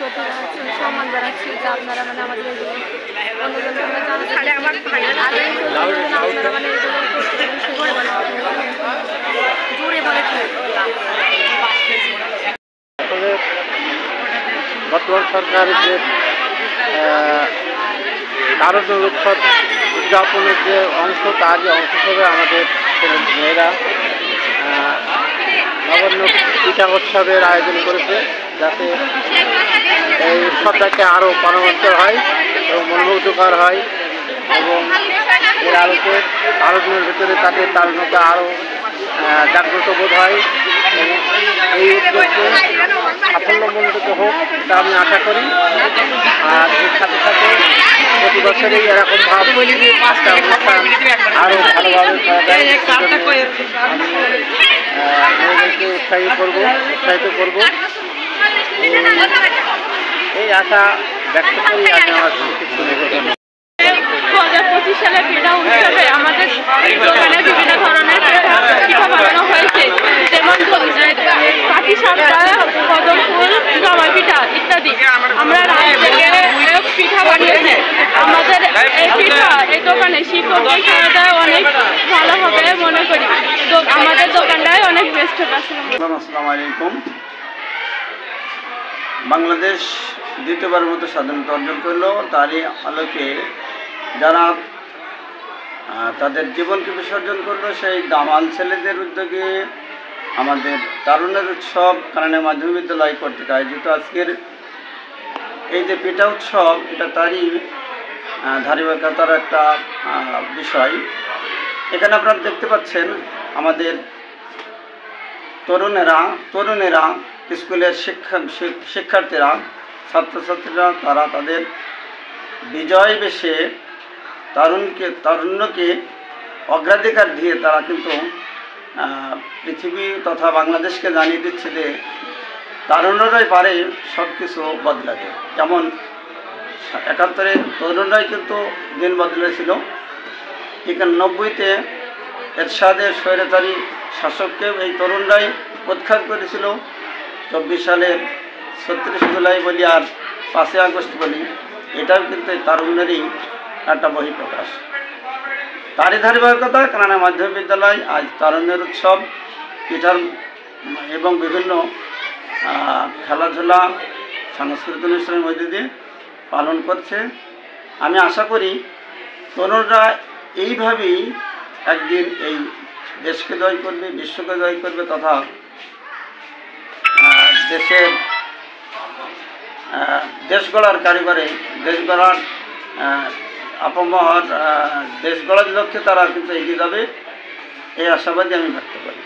প্রতি সম্মান জানাচ্ছি যে আপনারা মানে আমাদের এগুলো আপনারা মানে এগুলো জোরে বলে বর্তমান সরকারের যে শারদীয় উৎসব উদযাপনের যে অংশ তারই অংশ হিসেবে আমাদের ছেলে মেয়েরা নবান্ন পিঠা উৎসবের আয়োজন করেছে, যাতে এই উৎসবটাকে আরও প্রাণবন্ত হয় এবং মনোমুগ্ধকর হয় এবং এর আলোকে আলোচনার ভিতরে তাদের তারুণ্যতা আরও জাগ্রত বোধ হয় এবং এই উদ্যোগকে সাফল্যমণ্ডিত হোক তা আমি আশা করি। আর এর সাথে সাথে প্রতি বছরই এরকম ভাব একটা অনুষ্ঠান আরও ভালোভাবে করা যায় মেয়েদেরকে উৎসাহিত করব এই আশা ব্যক্ত করি আমি আমার সংক্ষিপ্ত নিবেদন। 2025 সালে পিঠা উৎসবে আমাদের দোকানে বিভিন্ন ধরনের পিঠা বানানো হয়েছে, যেমন পাটিসাপটা, কদম ফুল, জামাই পিঠা ইত্যাদি। আমরা রাত থেকে পিঠা বানিয়েছি। আমাদের এই পিঠা এই দোকানে শিক্ষকদের খাওয়া দেয় অনেক ভালো হবে মনে করি। আমাদের দোকানটাই অনেক বেস্ট হবে। আসসালামু আলাইকুম। বাংলাদেশ দ্বিতীয়বারের মতো স্বাধীনতা অর্জন করলো, তারই আলোকে যারা তাদের জীবনকে বিসর্জন করলো সেই দামাল ছেলেদের উদ্যোগে আমাদের তারুণ্যের উৎসব কানাইন মাধ্যমিক বিদ্যালয় কর্তৃক আয়োজিত আজকের এই যে পিঠা উৎসব, এটা তারই ধারাবাহিকতার একটা বিষয়। এখানে আপনারা দেখতে পাচ্ছেন আমাদের তরুণেরা স্কুলের শিক্ষার্থীরা, ছাত্রছাত্রীরা, তারা তাদের বিজয় বেশে তারুণ্যকে অগ্রাধিকার দিয়ে তারা কিন্তু পৃথিবী তথা বাংলাদেশকে জানিয়ে দিচ্ছে যে তারুণ্যরাই পারে সব কিছু বদলাতে। যেমন 71-এ তরুণরাই কিন্তু দিন বদলেছিল, এখানে 90-তে এরশাদের স্বৈরাচারী শাসককে এই তরুণরাই উৎখাত করেছিল। 24 সালের 36 জুলাই বলি আর 5ই আগস্ট বলি, এটাও কিন্তু এই তারুণ্যেরই একটা বহিঃপ্রকাশ। তারই ধারাবাহিকতা কানাইন মাধ্যমিক বিদ্যালয় আজ তারুণ্যের উৎসব পিঠার এবং বিভিন্ন খেলাধুলা সাংস্কৃতিক অনুষ্ঠানের মধ্যে দিয়ে পালন করছে। আমি আশা করি তরুণরা এইভাবেই একদিন এই দেশকে জয় করবে, বিশ্বকে জয় করবে, তথা দেশ গড়ার কারিগরে দেশ গড়ার আপামর দেশ গড়ার লক্ষ্যে তারা কিন্তু এগিয়ে যাবে, এই আশাবাদী আমি ব্যক্ত করি।